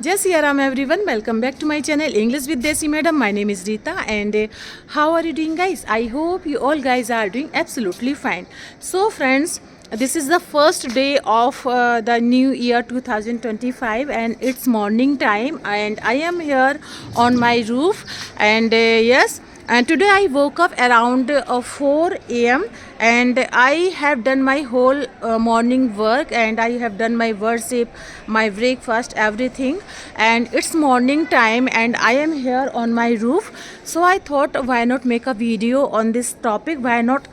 Jai Siya Ram everyone, welcome back to my channel English with Desi Madam. My name is Rita and how are you doing guys? I hope you all guys are doing absolutely fine. So friends, this is the first day of the new year 2025 and it's morning time and I am here on my roof and yes, and today I woke up around 4 a.m. and I have done my whole morning work and I have done my worship, my breakfast, everything. And it's morning time and I am here on my roof. So I thought, why not make a video on this topic? Why not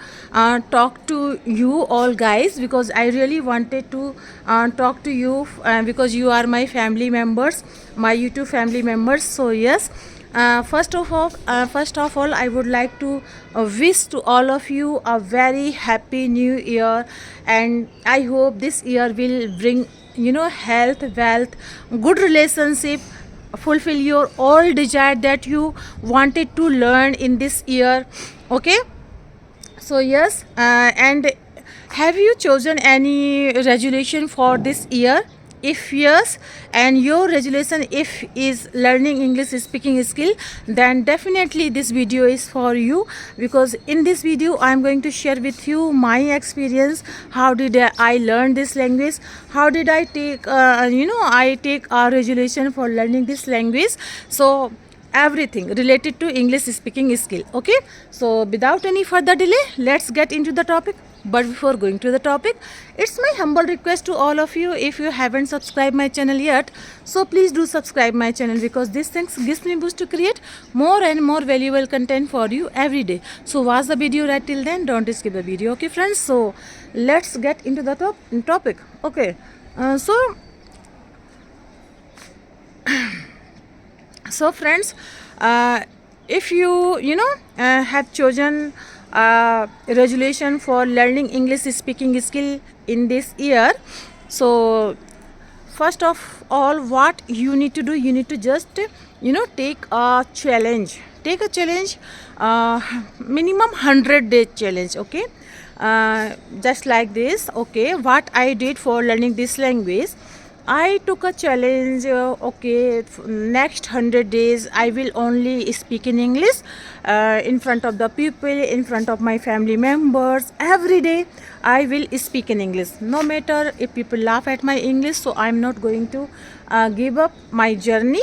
talk to you all guys? Because I really wanted to talk to you because you are my family members, my YouTube family members. So yes. First of all, I would like to wish to all of you a very happy new year, and I hope this year will bring health, wealth, good relationship, fulfill your all desire that you wanted to learn in this year. Okay, so yes, and have you chosen any resolution for this year? If yes, and your resolution if is learning English speaking skill, then definitely this video is for you, because in this video I am going to share with you my experience. How did I learn this language? How did I take I take a resolution for learning this language? So everything related to English speaking skill. Okay, so without any further delay, let's get into the topic. But before going to the topic, it's my humble request to all of you, if you haven't subscribed my channel yet, so please do subscribe my channel, because this things gives me boost to create more and more valuable content for you every day. So watch the video right till then, don't skip the video. Okay friends, so let's get into the topic. Okay, so friends, if you have chosen resolution for learning English speaking skill in this year, so first of all, what you need to do, you need to just take a challenge. Take a challenge, minimum 100-day challenge. Okay, just like this. Okay, what I did for learning this language, I took a challenge. Okay, next 100 days I will only speak in English in front of the people, in front of my family members. Every day I will speak in English, no matter if people laugh at my English. So I'm not going to give up my journey.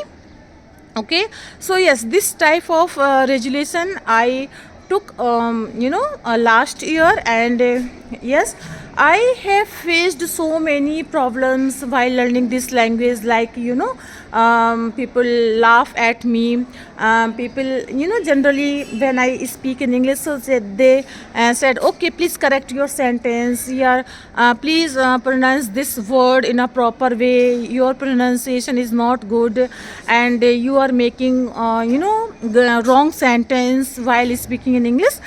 Okay, so yes, this type of resolution I took last year, and yes, I have faced so many problems while learning this language, like people laugh at me. People, generally when I speak in English, so they said, okay, please correct your sentence, yeah, please pronounce this word in a proper way, your pronunciation is not good, and you are making the wrong sentence while speaking in English.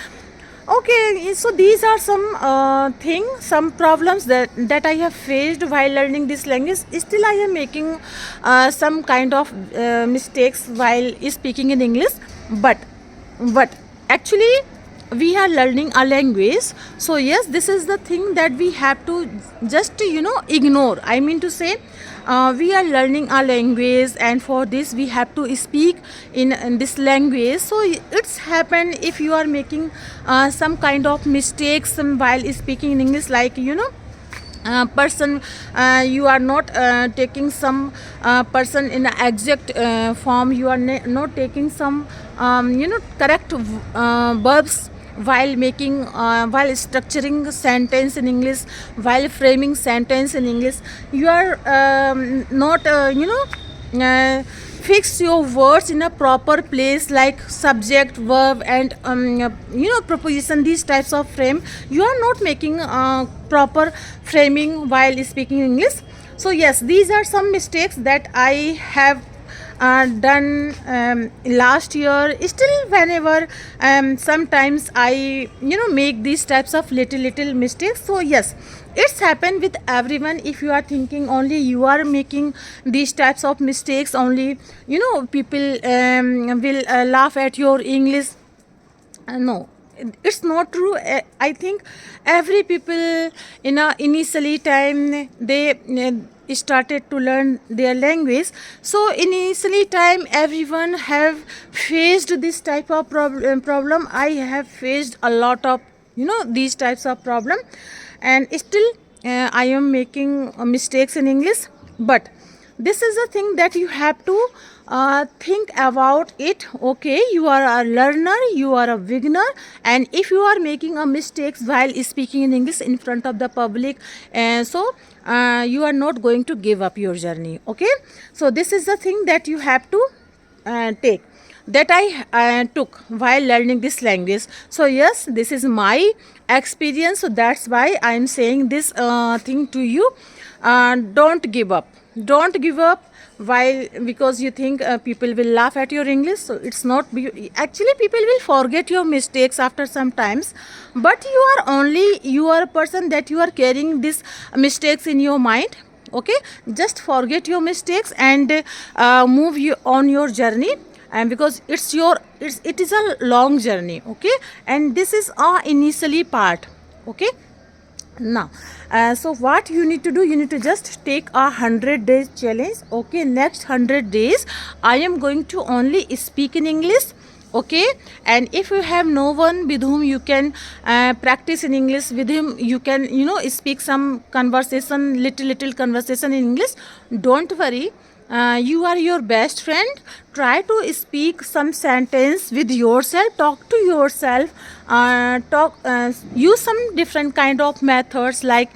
Okay, so these are some things, some problems that I have faced while learning this language. Still, I am making some kind of mistakes while speaking in English. But actually, we are learning a language. So yes, this is the thing that we have to just ignore. I mean to say, we are learning a language, and for this we have to speak in this language. So it's happened if you are making some kind of mistakes while speaking in English, like person, you are not taking some person in the exact form, you are not taking some correct verbs while making while structuring sentence in English, while framing sentence in English. You are not fix your words in a proper place, like subject, verb, and preposition, these types of frame. You are not making proper framing while speaking English. So yes, these are some mistakes that I have done last year. Still, whenever sometimes I make these types of little mistakes. So yes, it's happened with everyone. If you are thinking only you are making these types of mistakes, only people will laugh at your English. No, it's not true. I think every people in a initially time, they started to learn their language. So initially time everyone have faced this type of problem. I have faced a lot of these types of problem, and still I am making mistakes in English. But this is a thing that you have to think about it. Okay, you are a learner, you are a beginner, and if you are making a mistakes while speaking in English in front of the public, you are not going to give up your journey. Okay, so this is the thing that you have to take, that I took while learning this language. So yes, this is my experience, so that's why I am saying this thing to you. Don't give up, don't give up while, because you think people will laugh at your English. So it's not actually, people will forget your mistakes after some times, but you are a person that you are carrying these mistakes in your mind. Okay, just forget your mistakes and move you on your journey, and because it is a long journey. Okay, and this is our initially part. Okay, now so what you need to do, you need to just take a 100 days challenge. Okay, next 100 days I am going to only speak in English. Okay, and if you have no one with whom you can practice in English, with him you can speak some conversation, little conversation in English, don't worry. You are your best friend. Try to speak some sentence with yourself, talk to yourself, use some different kind of methods, like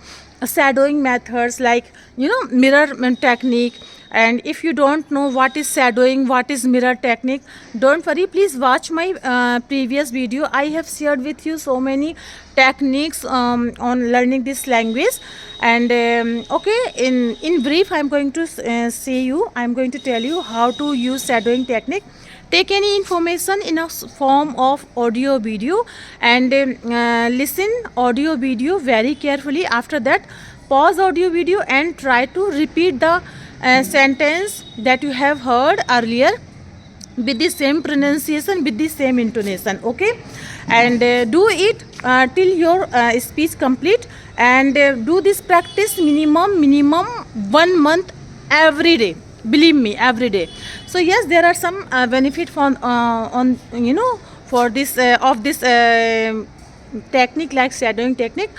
shadowing methods, like mirror technique. And if you don't know what is shadowing, what is mirror technique, don't worry, please watch my previous video. I have shared with you so many techniques on learning this language. And okay, in brief, I'm going to I'm going to tell you how to use shadowing technique. Take any information in a form of audio video, and listen audio video very carefully. After that, pause audio video and try to repeat the sentence that you have heard earlier with the same pronunciation, with the same intonation. Okay, and do it till your speech complete, and do this practice minimum 1 month, every day, believe me, every day. So yes, there are some benefit from on for this of this technique, like shadowing technique.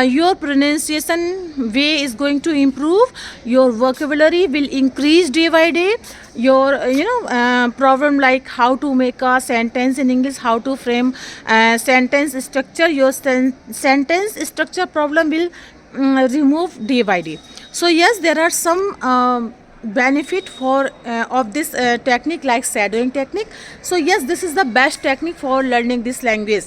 Your pronunciation way is going to improve, your vocabulary will increase day by day, your problem like how to make a sentence in English, how to frame sentence structure, your sentence structure problem will remove day by day. So yes, there are some benefit for of this technique, like shadowing technique. So yes, this is the best technique for learning this language.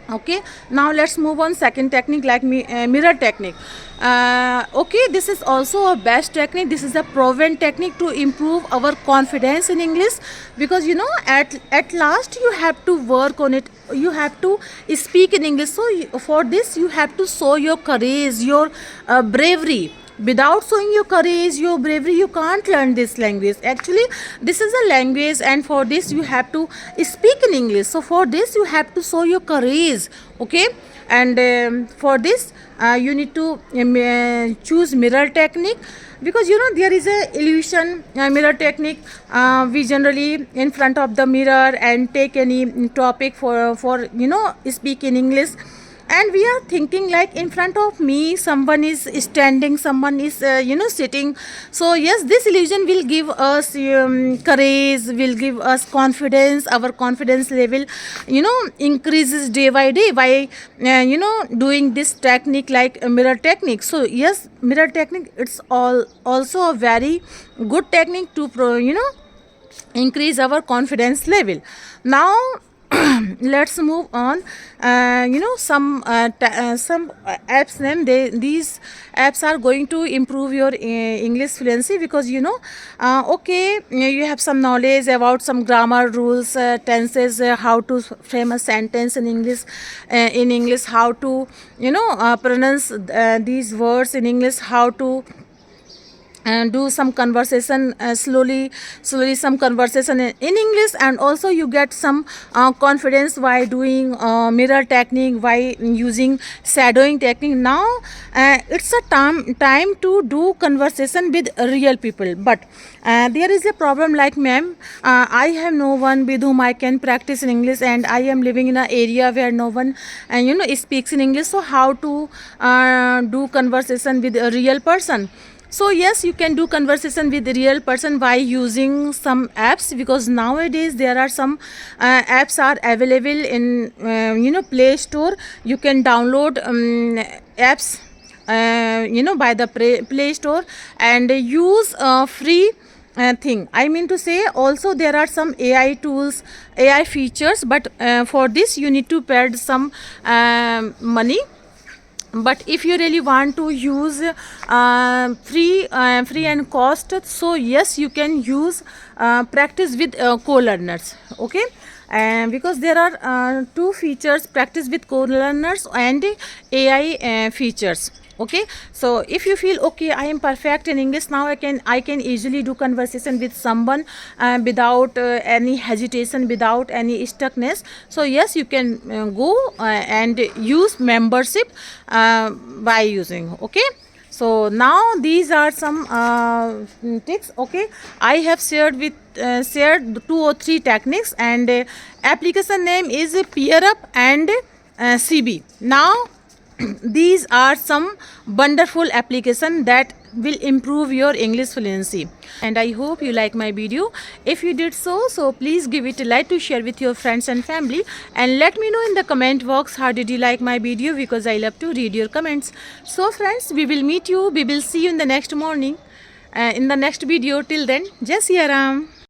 Okay, now let's move on second technique, like mirror technique. Okay, this is also a best technique. This is a proven technique to improve our confidence in English, because at last you have to work on it, you have to speak in English. So for this you have to show your courage, your bravery. Without showing your courage, your bravery, you can't learn this language. Actually, this is a language, and for this you have to speak in English. So for this you have to show your courage. Okay, and for this you need to choose mirror technique, because there is a illusion mirror technique. We generally in front of the mirror and take any topic for speak in English, and we are thinking like in front of me someone is standing, someone is sitting. So yes, this illusion will give us courage, will give us confidence. Our confidence level increases day by day by doing this technique, like a mirror technique. So yes, mirror technique, it's also a very good technique to increase our confidence level. Now let's move on. Some apps name, these apps are going to improve your English fluency, because okay, you have some knowledge about some grammar rules, tenses, how to frame a sentence in English, how to pronounce these words in English, how to and do some conversation slowly some conversation in English, and also you get some confidence by doing mirror technique, by using shadowing technique. Now it's a time to do conversation with real people, but there is a problem, like ma'am, I have no one with whom I can practice in English, and I am living in an area where no one speaks in English. So how to do conversation with a real person? So yes, you can do conversation with the real person by using some apps, because nowadays there are some apps are available in Play Store. You can download apps by the Play Store and use free thing. I mean to say, also there are some AI tools, AI features, but for this you need to pay some money. But if you really want to use free and cost, so yes, you can use practice with co-learners. Okay, and because there are two features, practice with co-learners and AI features. Okay, so if you feel okay, I am perfect in English now, I can easily do conversation with someone without any hesitation, without any stuckness. So yes, you can go and use membership by using. Okay, so now these are some tricks. Okay, I have shared 2 or 3 techniques, and application name is PeerUp and CB. Now these are some wonderful application that will improve your English fluency, and I hope you like my video. If you did so please give it a like to share with your friends and family, and let me know in the comment box how did you like my video, because I love to read your comments. So friends, we will see you in the next morning in the next video. Till then, Jai Siya Ram.